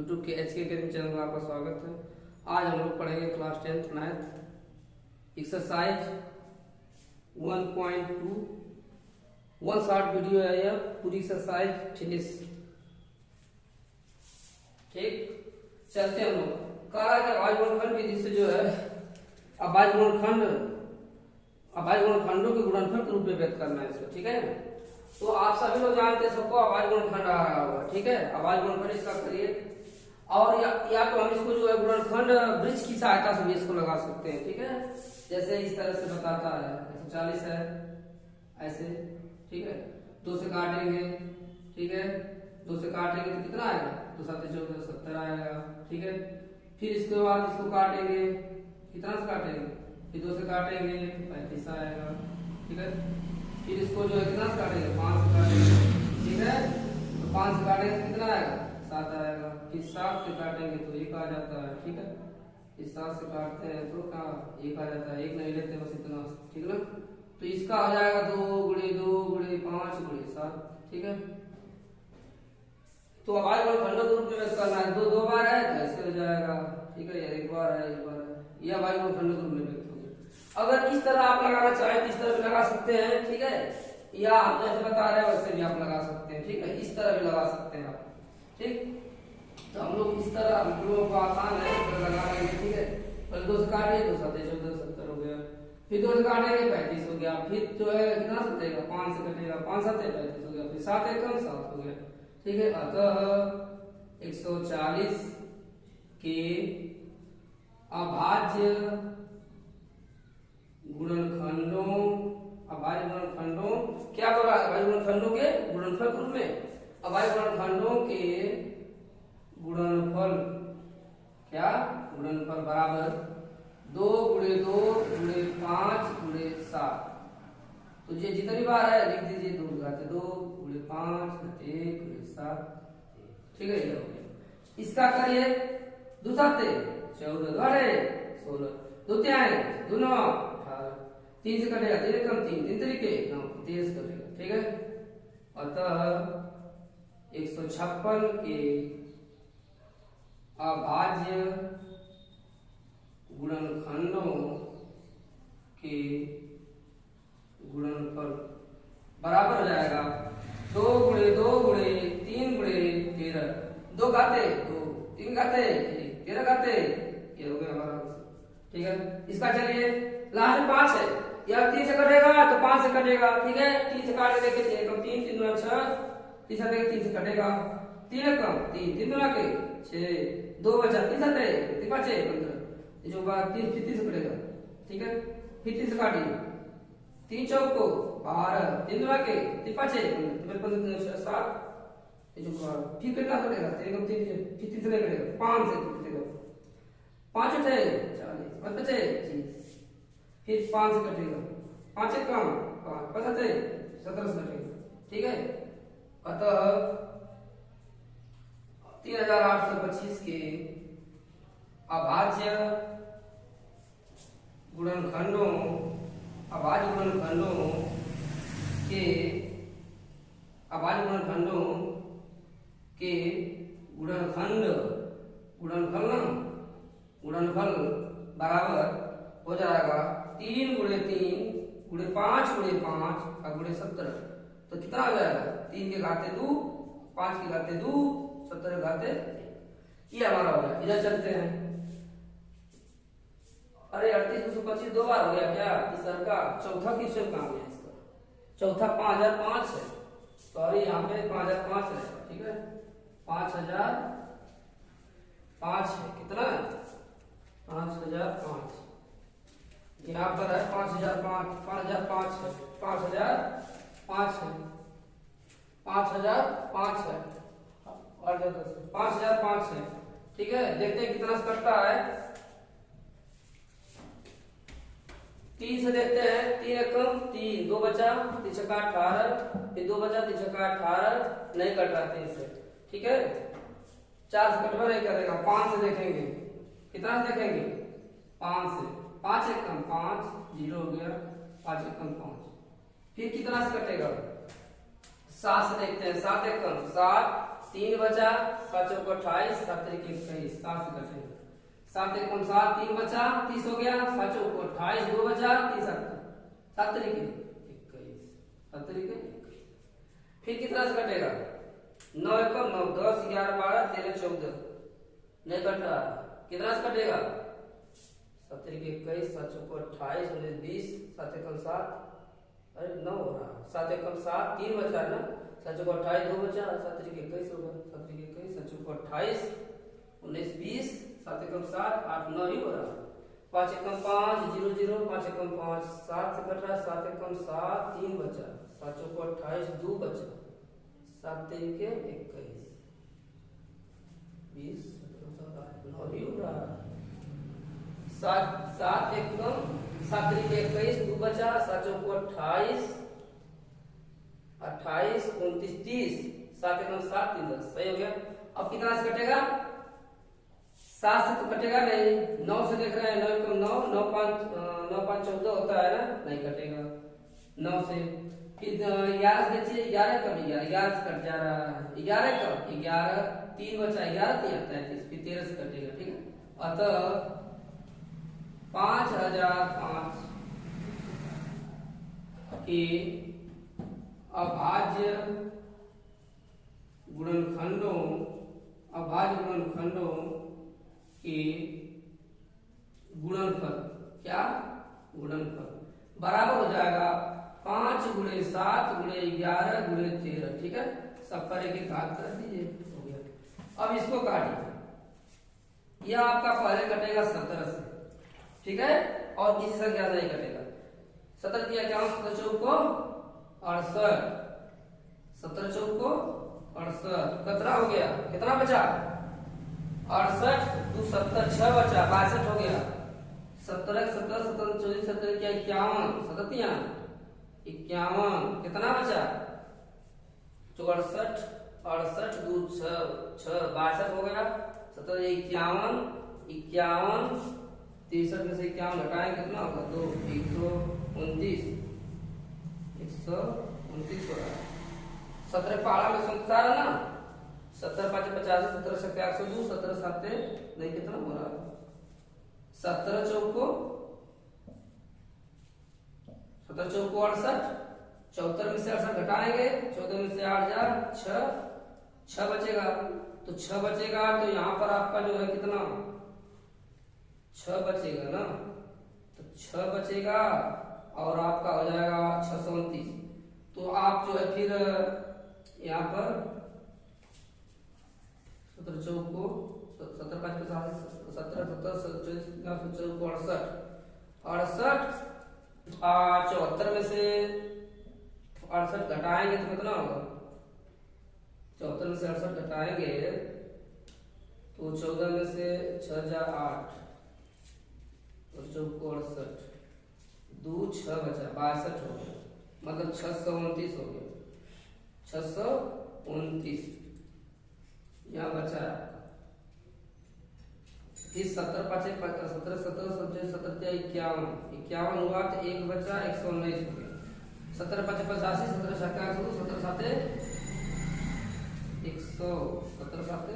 YouTube के H के academy channel में आपका स्वागत है। आज हम लोग पढ़ेंगे class 10th math exercise 1.2। 1 short video है यह, पूरी एक्सरसाइज फिनिश। ठीक, चलते हम लोग। कह रहा है कि अभाज्य गुणनखंड विधि से जो है अभाज्य गुणनखंडों के गुणनफल के रूप में व्यक्त करना है इसको। ठीक है, तो आप सभी लोग जानते हैं, सबको अभाज्य गुणनखंड आ रहा होगा। ठीक है, अभाज्य गुणनखंड इसका करिए, और या तो हम इसको जो है गुणनखंड वृक्ष की सहायता से भी इसको लगा सकते हैं। ठीक है, जैसे इस तरह से बताता है, 140 है ऐसे। ठीक है, 2 से काटेंगे। ठीक है, 2 से काटेंगे तो कितना आएगा? 2 7 14 70 आएगा। ठीक है, फिर इसके बाद इसको काटेंगे, कितना से काटेंगे? फिर 2 से काटेंगे 35 आएगा। ठीक है, फिर इसको जो है कितना से काटेंगे? 5 से काटेंगे। ठीक है, तो 5 से काटेंगे कितना आएगा? 7 आएगा। फिर 7 से काटेंगे तो 1 आ जाता है। ठीक है, फिर 7 से काटते हैं तो क्या 1 आ जाता है, 1 नहीं लेते बस इतना। ठीक है ना, तो इसका आ जाएगा 2 × 2 × 5 × 7। ठीक है, तो अभाज्य गुणनखंडों के रूप में व्यक्त करना है। 2 बार है तो ऐसे हो जाएगा। ठीक है, 1 बार है 1 बार है, यह अभाज्य गुणनखंडों के रूप में व्यक्त हो गया। अगर इस तरह आप लगाना चाहें तो इस तरह भी लगा सकते हैं। ठीक है, या आप जैसे बता रहे हैं वैसे भी आप लगा सकते हैं। ठीक है, इस तरह भी लगा सकते हैं आप। ठीक, तो हम लोग इस तरह, हम लोगों को आसान है, इस तरह लगा लेंगे। ठीक है, पहले 2 से काटिए तो 7 14 70 हो गया। फिर 2 से काटेंगे 35 हो गया। फिर जो है कितना से कटेगा? 5 से कटेगा, 5 7 35 हो गया। फिर 7 1 कम 7 हो गया। ठीक है, अतः 140 के अभाज्य गुणनखंडों, अभाज्य गुणनखंडों क्या बोला? अभाज्य गुणनखंडों के गुणनफल के रूप में, अभाज्य गुणनखंडों के गुणनफल, क्या गुणनफल बराबर 2 × 2 × 5 × 7। तो ये जितनी बार है लिख दीजिए, 2 × 2 × 5 × 1 × 7। ठीक है, ये हो गया। इसका करिए, 2 7 14 12 16 2 3 2 9 18। 3 से कटेगा 3 कम 3 3 तरीके 9 23 कटेगा। ठीक है, अतः 156 के अभाज्य गुणनखंडों के गुणनफल बराबर हो जाएगा 2 × 2 × 3 × 13। 2 घाते 2, 3 घाते 1, 13 घाते, ये हो गया हमारा। ठीक है, इसका चलिए लास्ट में 5 है, या 3 से कटेगा तो 5 से कटेगा। ठीक है, 3 से काट के देखिए, 3 3 3 2 6, 3 से 3 से कटेगा, 3 कम 3 3 2 के 6, 2 बचा, 3 7 3 5 15, जो बात 3 फिर 3 से कटेगा। ठीक है, फिर 3 से काटिए, 3 चौक को 12, 3 2 के 3 5 15 15 7, जो फिर कितना कटेगा? 3 कम 3 फिर 3 से नहीं कटेगा, 5 से कटेगा, 5 उठे 40 5 बचे 30, फिर 5 से कटेगा, 5 कम 5 5 17 से कटेगा। ठीक है, अतः 3825 के अभाज्य गुणनखंडों, अभाज्य गुणनखंडों के, अभाज्य गुणनखंडों के गुणनखंड, गुणनफल बराबर हो जाएगा 3 × 3 × 5 × 5 × 17। तो कितना हो जाएगा? 3 के घाते 2, 5 के घाते 2, 17 के घाते, ये हमारा हो गया। इधर चलते हैं। अरे 38 225 2 बार हो गया क्या? इस सर का चौथा क्वेश्चन काम है इसका। चौथा 5005 है, सॉरी यहाँ पे 5005 है। ठीक है, 5005 है, कितना है? 5005 यहाँ पर है, 5005 5005 है, 5005 है, 5005 है, और 5005 है। ठीक है, देखते हैं कितना से कटता है। 3 से देखते हैं, 3 कम 3, 2 बचा 3 छक्का 18, फिर 2 बचा 3 छक्का 18, नहीं कट रहा 3 से। ठीक है, 4 से कटवा नहीं करेगा। 5 से देखेंगे, कितना से देखेंगे? 5 से, 5 1 कम 5 0 हो गया, 5 1 कम 5। फिर कितना से कटेगा? 7 से देखते हैं, 7 1 कम 7 3 बचा, 7 चौको 28, 7 तरीके 21, 7 से कटेगा, 7 एकम 7, 3 बचा, 30 हो गया, 7 चौको 28, 2 बचा, 3 7 तरीके 21, 7 तरीके 21। फिर कितना से कटेगा, 9 एकम 9, 10 11 12 13 14, नहीं कट रहा, कितना से कटेगा, 7 तरीके 21, 7 चौको 28, 19 20, 7 एकम 7, अरे 9 हो रहा, 7 एकम 7, 3 बचा ना, 7 चौको 28, 2 बचा, 7 तरीके 21 हो गया, 7 तरीके 21, 7 चौको 28, 19 20, 7 एकम 7, 8 9 ही हो रहा, 5 एकम 5 0 0, 5 एकम 5, 7 से कट रहा, 7 एकम 7, 3 बचा, 7 चौको 28, 2 बचा, 7 तरीके 21 20, 9 ही हो रहा, 7 एकम 7 तरीके 21, 2 बचा, 7 चौको 28 28 29 30, 7 एकम 7 3 10, सही हो गया। अब कितना से कटेगा, 7 से तो कटेगा नहीं, 9 से देख रहे हैं, 9 एकम 9, 9 5 14 होता है ना, नहीं कटेगा 9 से। फिर 11 से देखिए, 11 कम 11 से कट जा रहा है, 11 कम 11, 3 बचा, 11 3 33, फिर 13 से कटेगा, ठीक है। अतः 5005 के अभाज्य गुणनखंडों के गुणनफल, क्या गुणनफल बराबर हो जाएगा 5 × 7 × 11 × 13, ठीक है। सब पर एक घात कर दीजिए, हो गया। अब इसको काटिए, यह आपका पहले कटेगा 17 से, ठीक है, और किसी संख्या से नहीं कटेगा। 17 किया क्या, 17 चौको 68, 17 चौको 68, कितना हो गया, कितना बचा, 68 2 70, 6 बचा, 62 हो गया, 17 17 17 24 17 क्या 51, 77 51, कितना बचा, 64 68 2 6 6 62 हो गया, 17 51 51, 63 में से 51 घटाएं कितना होगा, 2 129 129 हो रहा है। 17 पहाड़ा में संख्या है ना, 17 5 50, 17 7 102, 17 7 नहीं कितना हो रहा है, 17 चौको 68, 74 में से 68 घटाएंगे, 14 में से 8 जा 6 बचेगा, तो 6 बचेगा, तो यहाँ पर आपका जो है कितना 6 बचेगा ना, तो 6 बचेगा और आपका हो जाएगा 629। तो आप जो है फिर यहाँ पर 17 चौको 17 5 50, 17 17 24 68 74 में से 68 घटाएंगे तो कितना होगा, 74 में से 68 घटाएंगे तो 14 में से 6 जा 8 और चौको 68, 2 6 बचा, 62 हो गया, मतलब 629 हो गया, 629 यहाँ बचा। फिर 17 5 17 17 17 51 हुआ, तो 1 बचा, 119 हो गया, 17 5 85, 17 7 100, 17 7 100, 17 7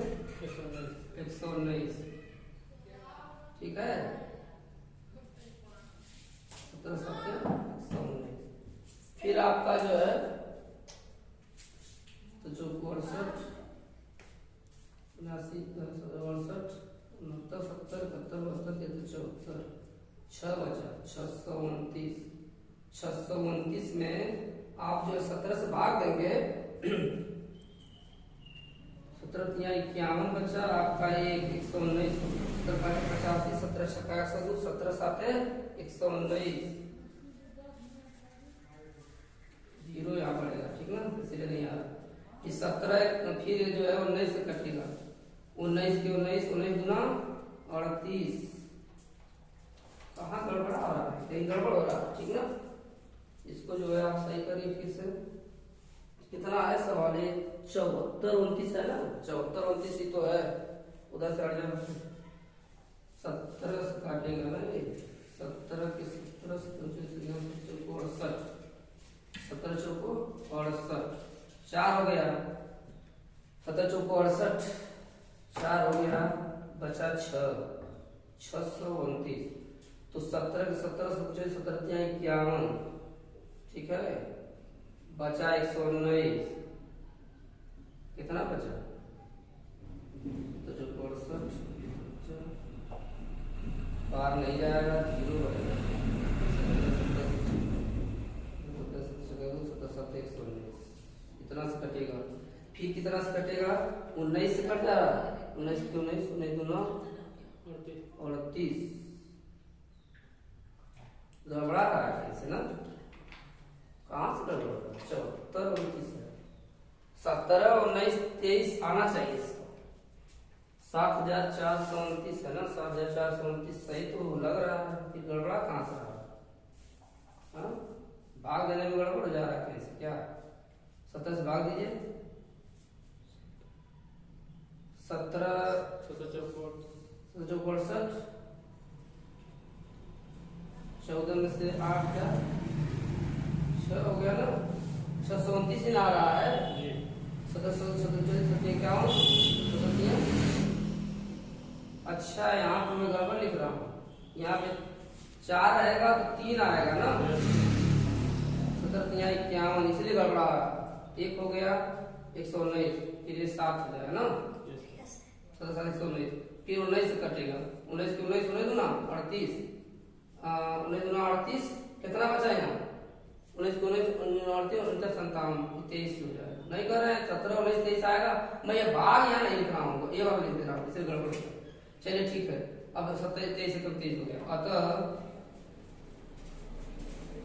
119, ठीक है, 17 7 119। फिर आपका जो है तो जो 68 79 68 69 70 71 72 73 74, 6 बचा, 629 में आप जो 17 से भाग देंगे, 17 तिया 51 बचा आपका, 119, 17 5 85, 17 6 102, 17 7 119, जीरो यहाँ पड़ेगा, ठीक ना, इसलिए नहीं आ रहा। इस 17 फिर जो है 19 से कटेगा, 19 के 19 गुना 38, कहाँ गड़बड़ा हो रहा है, कहीं गड़बड़ हो रहा है, ठीक ना। इसको जो है आप सही करिए फिर से, कितना है सवाल, 74 29 है ना, 74 29 ही तो है, उधर से हट जाओ, 17 से काटेगा ना ये, 17 के 17 चौको 68, 17 चौको 68, 4 हो गया, 17 चौको 629। तो 17 ठीक है, बचा 119, कितना बचा? तो जो 62 बाहर नहीं जाएगा, 0 बनेगा। 119 इतना से कटेगा। फिर कितना से कटेगा? 19 से कट जा रहा है। 19 के 19 दूना 38। गड़बड़ा रहा है ऐसे ना, कहाँ से गड़बड़ा? 74 29 है, 17 19 23 आना चाहिए इसको। 7429 है ना, 7429 सही तो लग रहा है, फिर गड़बड़ा कहाँ से रहा? हाँ, भाग देने में गड़बड़ हो जा रहा है कैसे? क्या 17 से भाग दीजिए, 17 62, 14 में से 8 क्या 6 हो गया ना, 629 ही आ रहा है। 57 अच्छा, यहाँ पे मैं गड़बड़ लिख रहा हूँ, यहाँ पे 4 रहेगा तो 3 आएगा ना, 17 इसलिए गड़बड़ा। 1 हो गया 119, फिर ये 7 हो जाएगा ना, 17 119, फिर 19 से कटेगा। 19 के 19 19 ना 38, 19 दूना 38, कितना बचा यहाँ? 19 के 19 38 और 57 23 हो जाएगा। नहीं कर रहे हैं, 17 19 23 आएगा। मैं ये भाग यहाँ नहीं लिख रहा हूँ, ये भाग लिख दे रहा हूँ, इसे गड़बड़। चलिए ठीक है, अब 27 23 से 23 हो गया। अतः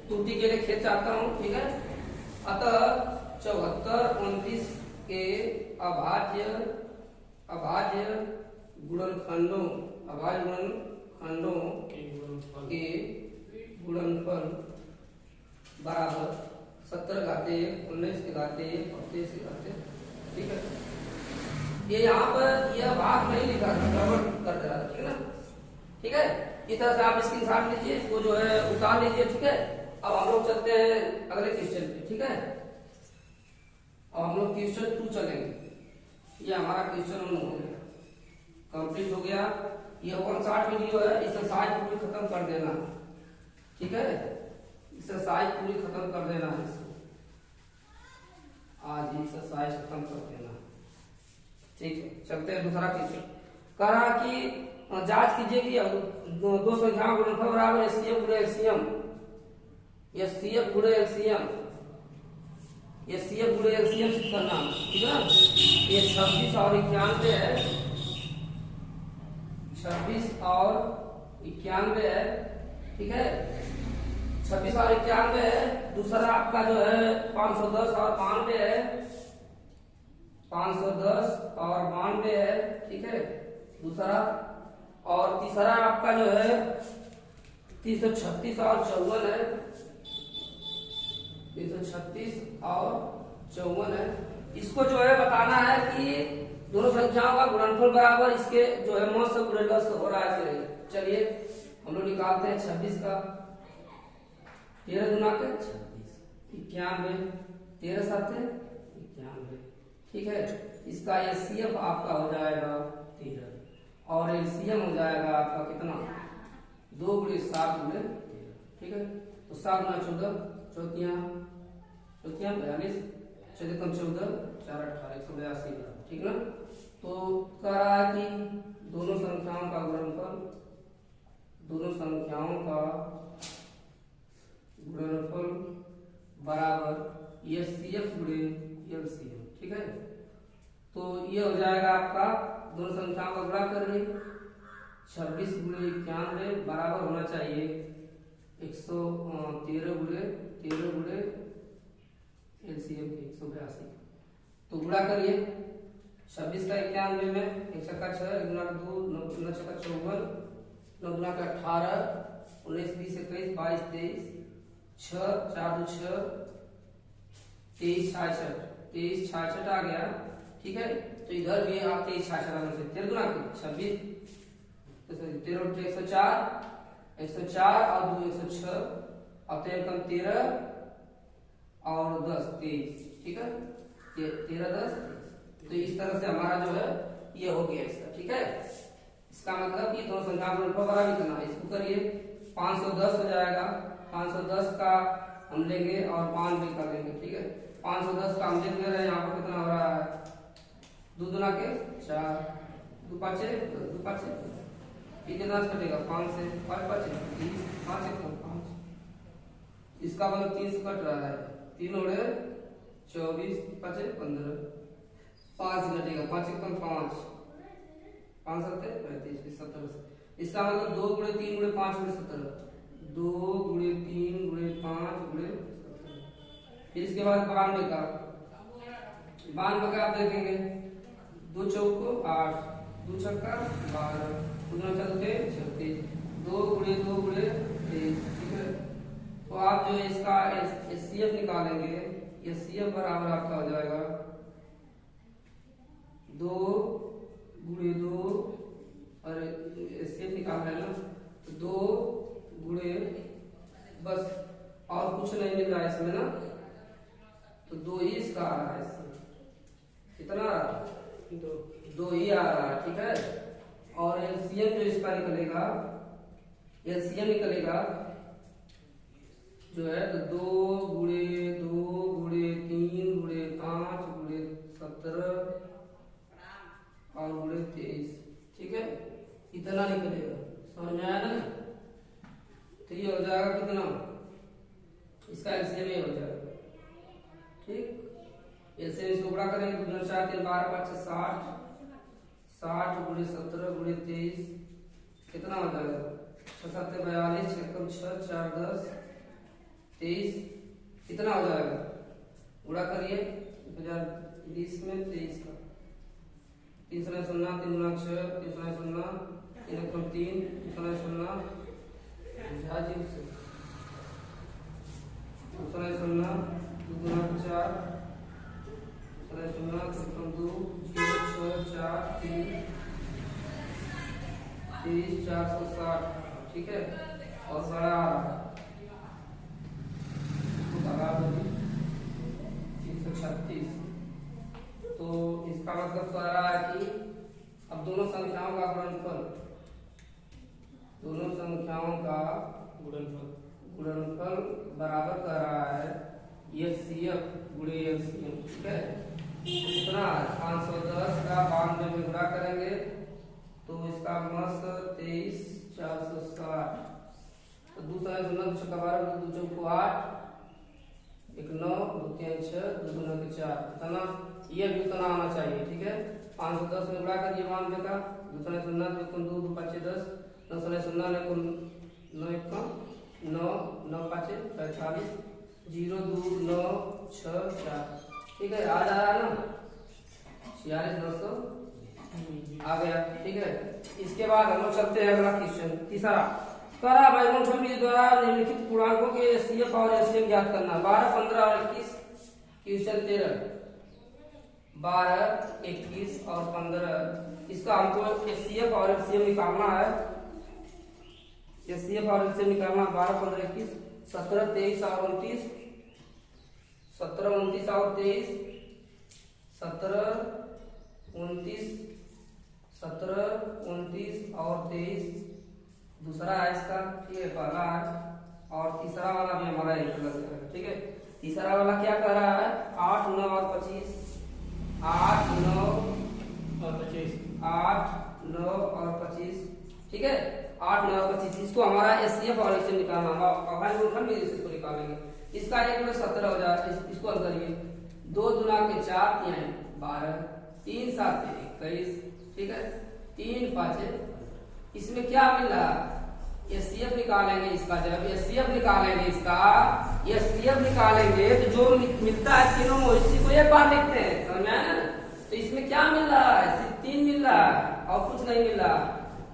त्रुटि के लिए खेत चाहता हूँ, ठीक है। अतः 74 29 के अभाज्य गुणनखंडों के गुणनफल बराबर 70 घाते 19 के घाते 23 के घाते, ठीक है। ये यहाँ पर यह भाग नहीं लिखा था, गड़बड़ कर दे रहा था, ठीक है ना। ठीक है, इस तरह से आप स्क्रीनशॉट लीजिए, इसको जो है उतार लीजिए, ठीक है। अब हम लोग चलते हैं अगले क्वेश्चन पे, ठीक है। अब हम लोग क्वेश्चन 2 चलेंगे। ये हमारा क्वेश्चन 1 हो गया, कंप्लीट हो गया। ये 160 वीडियो है, एक्सरसाइज पूरी खत्म कर देना, ठीक है। एक्सरसाइज पूरी खत्म कर देना है, आज एक्सरसाइज खत्म कर देना, ठीक है। चलते हैं दूसरा क्वेश्चन। कह रहा कि जांच कीजिए कि दो संख्याओं का गुणनफल बराबर एचसीएफ गुणे एलसीएम, एचसीएफ गुणे एलसीएम, एचसीएफ गुणे एलसीएम सिद्ध करना, ठीक है ना। ये 26 और 91 है, 26 और 91 है, ठीक है। 26 और 91 है। दूसरा आपका जो है 510 और 92 है, 510 और 92 है, ठीक है, दूसरा। और तीसरा आपका जो है 336 और 54 है, 336 और 54 है। इसको जो है बताना है कि दोनों संख्याओं का गुणनफल बराबर इसके जो है मौत से गुणनफल हो रहा है। चलिए हम लोग निकालते हैं 26 का, 13 गुना के 26, 91, 13 साथे 91, ठीक है। इसका एचसीएफ आपका हो जाएगा 13 और एलसीएम हो जाएगा आपका कितना? 2 गुणे 7 गुणे 13, ठीक है। तो 7 गुना 14, चौथिया 42, 14 कम 14 4 18 182, ठीक ना। तो कह रहा है कि दोनों संख्याओं का गुणनफल बराबर एचसीएफ गुणे एलसीएम, ठीक है। तो ये हो जाएगा आपका दोनों संख्याओं का गुणा कर रही 26 गुणे 91 बराबर होना चाहिए 113 गुणे एलसीएम 182। तो गुणा करिए 26 का 91 में 1 छक्का 6, 1 गुना 2, 9 छक्का 54, 9 गुना का 18, 19 20 21 22 23, 6 4 2 6, 23 66 आ गया, ठीक है। तो इधर भी आप 23 66 आने से 13 गुना 26, तो 13 104 और 2 106 और 13 कम 13 और 10 23, ठीक है। ये 13 10 23। तो इस तरह से हमारा जो है ये हो गया इसका, ठीक है। इसका मतलब कि दोनों संख्या का गुणनफल बराबर कितना है, इसको करिए 510 हो जाएगा। 510 का हम लेंगे और 92 का लेंगे, ठीक है। 510 का हम देख ले रहे हैं यहाँ पर कितना हो रहा है, 2 दूना के 4, 2 पाँचे 2 पाँचे, ये कितना से कटेगा 5 से, 5 पाँचे 30, 5 एक 5, इसका मतलब 3 से कट रहा है, 3 उड़े 24, 5 15, 5 से कटेगा 5 एक 5, 5 सत्ते 35, 70। इसका मतलब 2 गुणे 3 गुणे 5 गुणे 17, 2 गुणे 3 गुणे 5 गुणे 17। फिर इसके बाद 92 का, 92 का आप देखेंगे 2 चौको 8, 2 छक्का 12, 2 चौके 36, 2 गुणे 23, ठीक है। तो आप जो इसका एचसीएफ निकालेंगे, एचसीएफ बराबर आपका हो जाएगा 2 गुणे 2, और एचसीएफ निकालना है ना, तो 2 गुणे बस, और कुछ नहीं मिल रहा है इसमें ना, तो 2 ही इसका आ रहा है इसमें, कितना 2 ही आ रहा है, ठीक है। और एलसीएम जो इसका निकलेगा, एलसीएम निकलेगा जो है तो 2 गुणे 2 गुणे 3 गुणे 5 गुणे 17 और गुणे 23, ठीक है, इतना निकलेगा, समझ में आया ना। तो ये हो जाएगा कितना, इसका एलसीएम ये हो जाएगा, ठीक। एलसीएम इसको बड़ा करेंगे तो 4 3 12 5 60, 60 गुणे 17 गुणे 23 कितना हो जाएगा, 6 7 42, 6 6 4 10 23, कितना हो जाएगा, गुणा करिए 2020 में 23 का, 3 0 0 3 गुना 6, 3 0 0 3 1 3, 3 0 0 झाजी से 2 0 0 2 गुना 4, 0 0 2 0 6 4 3 30 460, ठीक है। और बड़ा 336। तो इसका मतलब कह रहा है कि अब दोनों संख्याओं का गुणनफल, दोनों संख्याओं का गुणनफल बराबर कर रहा है एचसीएफ गुणे एलसीएम, ठीक है। कितना 510 का 92 में गुणा करेंगे तो इसका मस्त 23 460, तो दूसरा 2 छक्का 12 2 चौको 8 1 9 2 3 6 2 दूना के 4, इतना ये भी उतना आना चाहिए, ठीक है। 510 में गुणा करिए 92 का, 2 0 2 2 5 10, 9 0 0 9 1 9 9 5 45 0 2 9 6 4, ठीक है। आ जा रहा है ना 46 900 आ गया, ठीक है। इसके बाद हम लोग चलते हैं अगला क्वेश्चन, तीसरा। करा भाई गुणनफल द्वारा निम्नलिखित पूर्णांकों के एचसीएफ और एलसीएम ज्ञात करना। 12 15 और 21, क्वेश्चन 13 12 21 और 15, इसका हमको एचसीएफ और एलसीएम निकालना है। एचसीएफ और एलसीएम निकालना 12 15 21 17 23 और 29, 17 29 और 23, 17 29 17 29 और 23 दूसरा है इसका, ठीक है, पहला है। और तीसरा वाला भी हमारा एक अलग है, ठीक है। तीसरा वाला क्या कर रहा है 8 9 और 25, 8 9 और 25, 8 9 और 25, ठीक है। 8 9 और 25, इसको हमारा एचसीएफ और एलसीएम निकालना होगा, और गुणनफल भी इसको निकालेंगे। इसका 1 में 17 हो जाए, इसको हल करिए 2 दूना के 4 3 12, 3 7 21, ठीक है, 3 5, इसमें क्या मिल रहा है एचसीएफ निकालेंगे इसका, जब एचसीएफ निकालेंगे इसका, एचसीएफ निकालेंगे तो जो मिलता है तीनों में इसी को एक बार लिखते हैं, समझ में आया ना। तो इसमें क्या मिल रहा है, सिर्फ 3 मिल रहा है और कुछ नहीं मिल रहा।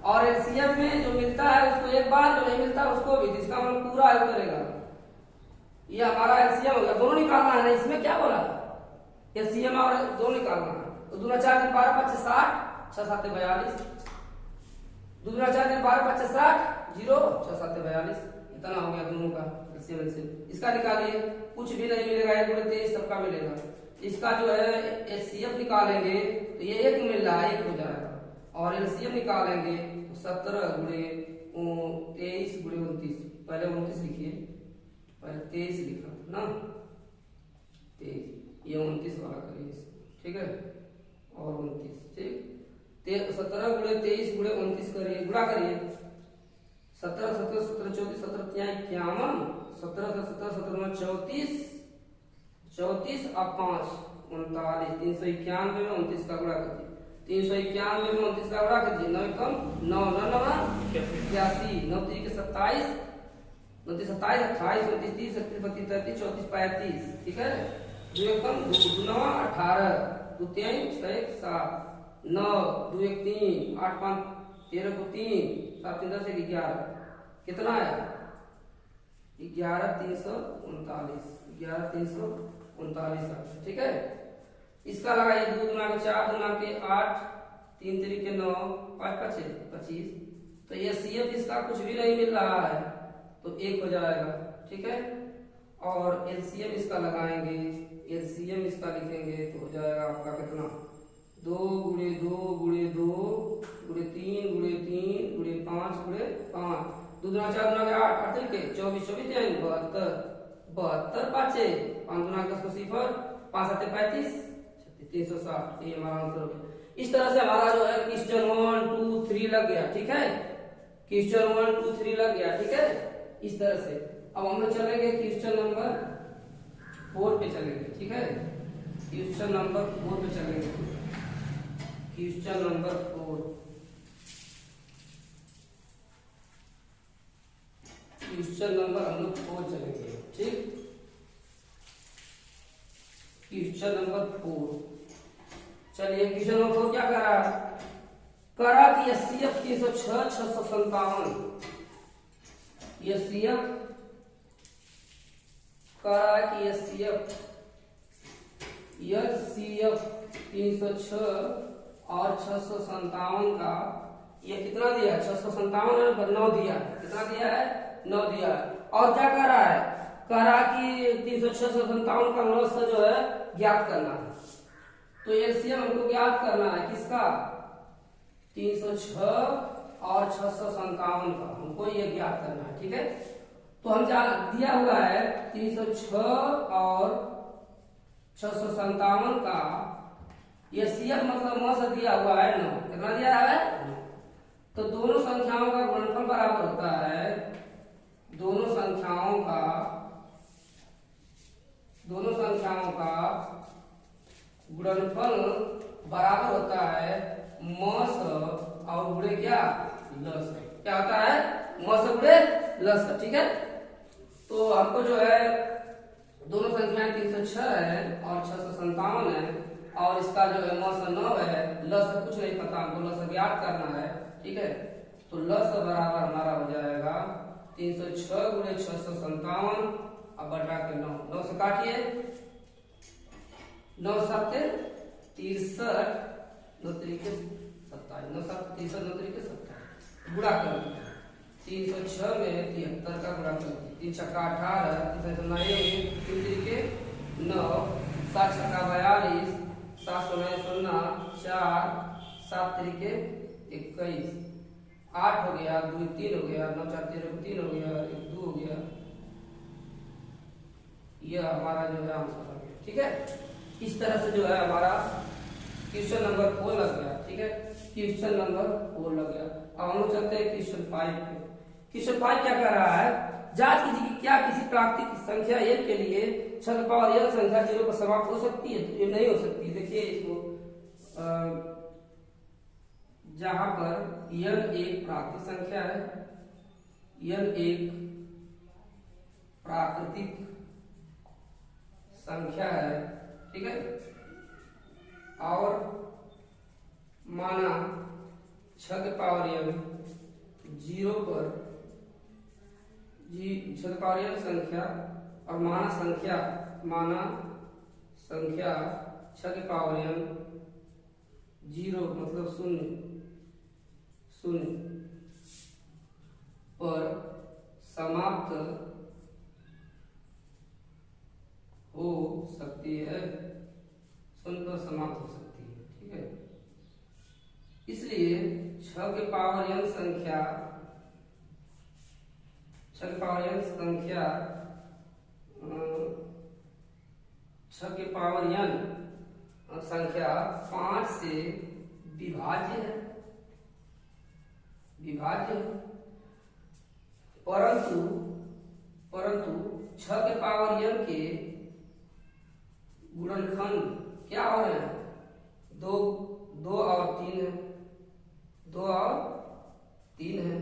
और एलसीएम में जो मिलता है उसको एक बार, जो नहीं मिलता उसको भी, इसका मतलब पूरा हल करेगा। ये हमारा एलसीएम हो गया, दोनों निकालना है ना, इसमें क्या बोला एलसीएम और दोनों निकालना है। तो 2 4 12 5 60, 6 7 42, 2 4 12 5 60 0 6 7 42, इतना हो गया दोनों का एलसीएम से। इसका निकालिए, कुछ भी नहीं मिलेगा, 1 गुणे 23 सबका मिलेगा। इसका जो है एचसीएफ निकालेंगे तो ये 1 मिल रहा है, 1 हो जाएगा, और एलसीएम निकालेंगे 17 गुणे 23 गुणे 29, पहले 29 लिखिए, पहले 23 लिखा था ना, 23, ये 29 वाला करिए ठीक है, और 29 ठीक, 17 गुणे 23 गुणे 29 करिए, गुणा करिए, 17 17 17 34 17 51, 17 17 17 34, 34 और 5 39, 391 में 29 का गुणा कीजिए, 391 में 29 का गुणा कीजिए, 9 कम 9 9 9 81, 9 3 के 27, 29 27 28 29 30 31 32 33 34 35, ठीक है, 2 कम 2 9 18, 2 3 6 7 9 2 1 3 8 5 13 को 3 7 3 10 11, कितना है 11,339, 11,339, ठीक है। इसका लगाइए 2 गुना के 4 गुना के 8 3 3 के 9 5 5 25, तो ये CF इसका कुछ भी नहीं मिल रहा है तो 1 हो जाएगा, ठीक है। और LCM इसका लगाएंगे, LCM इसका लिखेंगे तो हो जाएगा आपका कितना 2 गुणे 2 गुणे 2 गुणे 3 गुणे 3 गुणे 5 गुणे 5, 2 गुना 4 गुना के 8 8 के 24 24 72 72 पाँचे 5 गुना 10 को 0 5 7 35 360, ये हमारा आंसर हो गया। इस तरह से हमारा जो है क्वेश्चन 1 2 3 लग गया, ठीक है, क्वेश्चन 1 2 3 लग गया, ठीक है, इस तरह से। अब हम लोग चलेंगे क्वेश्चन नंबर 4 पे चलेंगे, ठीक है, क्वेश्चन नंबर 4 पे चलेंगे, क्वेश्चन नंबर 4, क्वेश्चन नंबर हम लोग 4 चलेंगे, ठीक, क्वेश्चन नंबर 4। चलिए क्वेश्चन नंबर 4 क्या करा कि SCF 306 657, SCF करा कि SCF 306 और 657 का ये कितना दिया, 657 है 9 दिया, कितना दिया है 9 दिया है। और क्या कर रहा है, करा कि 306 657 का लॉस जो है ज्ञात करना है, तो LCM हमको ज्ञात करना है किसका 306 और 657 का, हमको ये ज्ञात करना है, ठीक है। तो हम दिया हुआ है 306 और 657 का ये CF मतलब मौस दिया हुआ है 9, कितना दिया है 9, तो दोनों संख्याओं का गुणनफल बराबर होता है, दोनों संख्याओं का गुणनफल बराबर होता है मौस और गुणे क्या लस, क्या होता है मौस गुणे लस, ठीक है। तो हमको जो है दोनों संख्याएं 306 है और 657 है, और इसका जो है मौस 9 है, लस कुछ नहीं पता, हमको लस ज्ञात करना है, ठीक है। तो लस बराबर हमारा हो जाएगा 306 गुणे 657 अब बटा के 9, 9 से काटिए, 9 7 63 9 तरीके 27, 9 7 63 9 तरीके 27, गुणा कर 306 में 73 का गुणा कर 3 छक्का 18 3 1 3 तरीके 9 7 छक्का 42 7 9 0 4 7 तरीके 21 8 हो गया, 2 3 हो गया, 9 4 13 3 हो गया, 1 2 हो गया, यह हमारा जो है आंसर आ गया, ठीक है। इस तरह से जो है हमारा क्वेश्चन नंबर 4 लग गया, ठीक है, क्वेश्चन नंबर 4 लग गया। अब हम लोग चलते हैं क्वेश्चन 5 पे। क्वेश्चन 5 क्या कर रहा है, जांच कीजिए कि क्या किसी प्राकृतिक संख्या n के लिए छद पावर n संख्या 0 पर समाप्त हो सकती है, तो ये नहीं हो सकती। देखिए इसको जहां पर n एक प्राकृतिक संख्या है, n एक प्राकृतिक संख्या है, ठीक है, और माना छद पावर n 0 पर छद पावर n संख्या और माना संख्या छद पावर n 0 मतलब शून्य पर समाप्त हो सकती है, शून्य पर समाप्त हो सकती है, ठीक है। इसलिए 6 के पावर n संख्या 6 के पावर n संख्या 6 के पावर n संख्या 5 से विभाज्य है, परंतु 6 के पावर n के गुणनखंड क्या हो रहे हैं? 2 और 3 है, 2 और 3 है,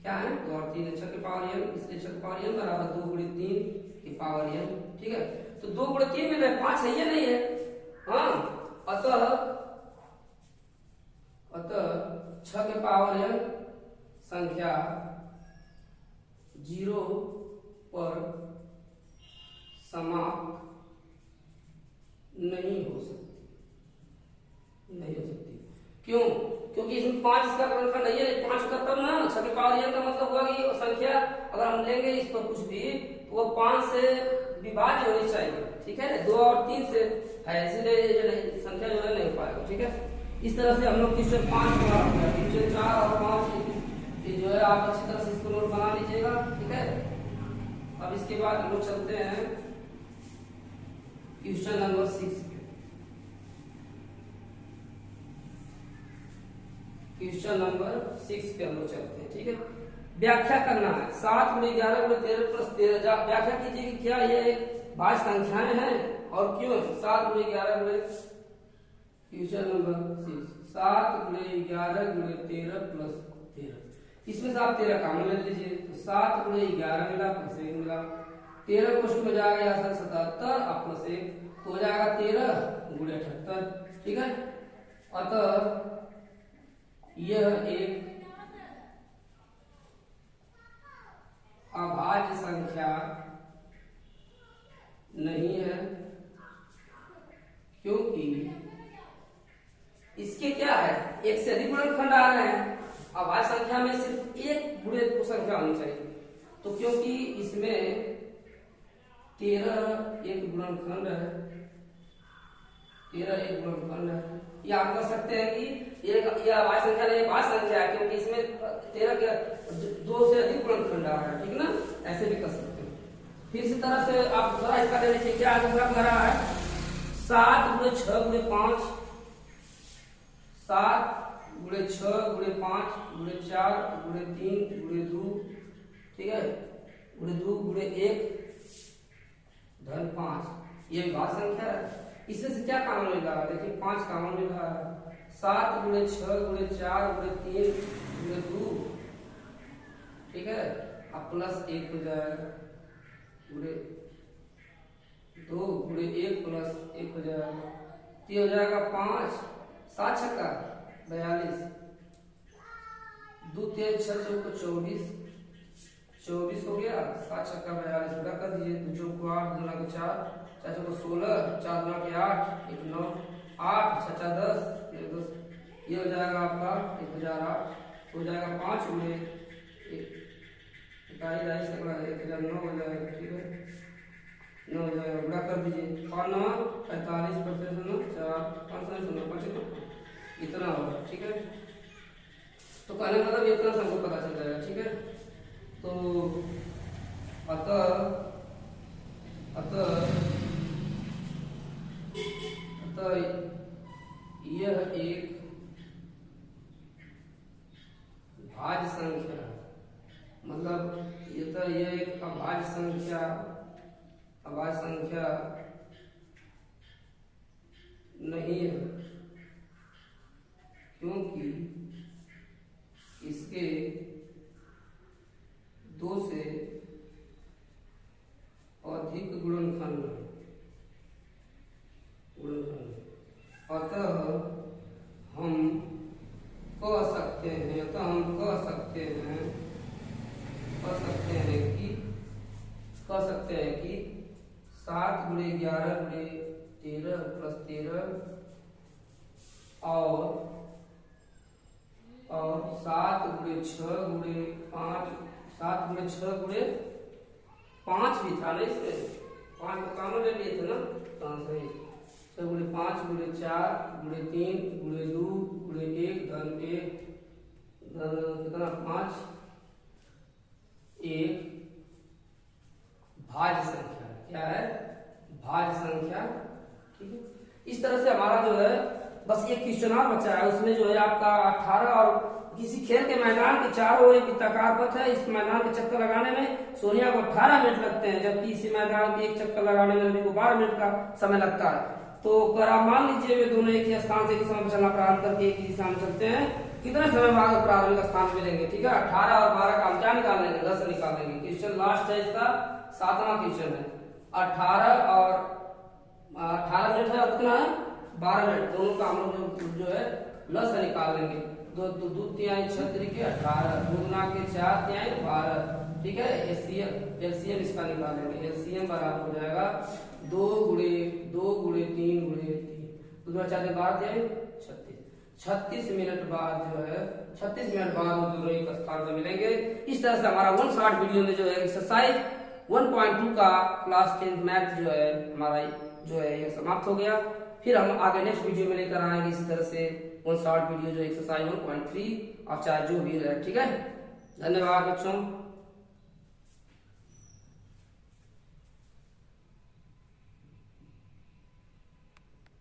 क्या है? 2 और 3 है, 6 के पावर n, इसलिए 6 के पावर n बराबर 2 गुणे 3 के पावर n, ठीक है। तो 2 गुणे 3 में 5 है या नहीं है? हाँ, अतः 6 के पावर n संख्या 0 पर समाप्त नहीं हो सकती। क्यों? क्योंकि इसमें 5 इसका गुणनखंड नहीं है, 5 का तब ना 6 के पावर n का मतलब हुआ कि वो संख्या अगर हम लेंगे इस पर कुछ भी तो वो 5 से विभाज्य होनी चाहिए, ठीक है। 2 और 3 से है, इसलिए संख्या जो है नहीं हो पाएगा, ठीक है। इस तरह से हम लोग क्वेश्चन 5 क्वेश्चन 4 और 5 ये जो है आप अच्छी तरह से इसको नोट बना लीजिएगा, ठीक है। अब इसके बाद हम लोग चलते हैं क्वेश्चन नंबर 6 पे। क्वेश्चन नंबर 6 पे हम लोग चलते हैं, ठीक है। व्याख्या करना है 7 गुणे 11 गुणे 13 प्लस 13। व्याख्या कीजिए कि क्या ये भाज्य संख्याएं हैं और क्यों 7 गुणे 11 गुणे। क्वेश्चन नंबर 6 7 गुणे 11 गुणे 13 प्लस 13। इसमें से आप 13 कॉमन ले लीजिए, तो 7 गुणे 11 मिला प्लस 1 मिला, 13 क्वेश्चन में जाएगा यहाँ से 77 और प्लस 1 तो हो जाएगा 13 गुणे 78, ठीक है। अतः यह एक अभाज्य संख्या नहीं है, क्योंकि इसके क्या है, एक से अधिक गुणनखंड आ रहे हैं। अभाज्य संख्या में सिर्फ एक गुणित संख्या होनी चाहिए, तो क्योंकि इसमें 13 एक गुणनखंड है, 13 एक गुणनखंड है। या आप कह सकते हैं कि यह अभाज्य संख्या नहीं, भाज्य संख्या है, क्योंकि इसमें 13 के 2 से अधिक गुणनखंड आ रहा है, ठीक ना, ऐसे भी कर सकते हैं। फिर इसी तरह से आप दूसरा इसका ले लीजिए, क्या दूसरा कह रहा है 7 गुणे 6 गुणे 5, 7 गुणे 6 गुणे 5 गुणे 4 गुणे 3 गुणे 2, ठीक है, गुणे 2 गुणे 1 धन 5। ये भाज्य संख्या है। इसमें से क्या कॉमन मिल रहा है? देखिए 5 कॉमन मिल रहा है। 7 गुणे 6 गुणे 4 गुणे 3 गुणे 2, ठीक है, अब प्लस 1 हो जाएगा, गुणे 2 गुणे 1 प्लस 1 हो जाएगा, तो हो जाएगा 5, 7 छक्का 42, 2 3 6 चौको 24 हो गया, 7 छक्का 42 पूरा कर दीजिए, 2 चौको 8 2 9 4 4 चौको 16 4 9 के 8 1 9 8 6 4 10 1 10, ये हो जाएगा आपका 1008, हो जाएगा 5 गुणे 1 1009 हो जाएगा, ठीक है, 9 हो जाएगा, गुणा कर दीजिए, 5 9 45 45 4 5 5 इतना होगा, ठीक है। तो कहने का मतलब इतना सबको पता चल जाएगा, ठीक है। तो अतः यह एक भाज्य संख्या, मतलब यह एक अभाज्य संख्या नहीं है, क्योंकि इसके 2 से अधिक गुणनखंड। अतः हम कह सकते हैं कि 7 गुणे 11 गुणे 13 प्लस 13 और 7 गुणे 6 गुणे 5, 7 गुणे 6 गुणे 5 भी था ना, इसमें 5 को कॉमन ले लिए थे ना, हाँ सही, 6 गुणे 5 गुणे 4 गुणे 3 गुणे 2 गुणे 1 धन 1 धन कितना 5 1 जो है बस एक क्वेश्चन और बचा है, उसमें जो है आपका 18 और किसी खेल के मैदान के चारों ओर एक वृत्ताकार पथ है। इस मैदान के चक्कर लगाने में सोनिया को 18 मिनट लगते हैं, जबकि इसी मैदान के एक चक्कर लगाने में रवि को 12 मिनट का समय लगता है। तो अगर आप मान लीजिए वे दोनों एक ही स्थान से एक समय पर चलना प्रारंभ करके एक ही दिशा में चलते हैं, कितने समय बाद प्रारंभिक स्थान मिलेंगे? ठीक है, 18 और 12 का हम क्या निकाल लेंगे? 10 निकाल लेंगे। क्वेश्चन लास्ट है इसका, 7वां क्वेश्चन है। 18 और 18 मिनट है और कितना है? 12 मिनट, दोनों का हम लोग जो है लस निकाल लेंगे। दो दो तिहाई 6 3 के 18, 2 गुना के 4 तिहाई 12। ठीक है, एलसीएम इसका निकालेंगे। एलसीएम बराबर हो जाएगा 2 गुणे 2 गुणे 3 गुणे 3, 2 गुना 4 12 तिहाई 36। 36 मिनट बाद जो है 36 मिनट बाद वो दोनों एक स्थान पर मिलेंगे। इस तरह से हमारा 1 शॉर्ट वीडियो में जो है एक्सरसाइज 1.2 का क्लास 10 मैथ जो है हमारा जो है ये समाप्त हो गया। फिर हम आगे नेक्स्ट वीडियो में लेकर आएंगे इसी तरह से 1 शॉर्ट वीडियो जो एक्सरसाइज 1.3 और चाहे जो भी रहे। ठीक है, धन्यवाद बच्चों।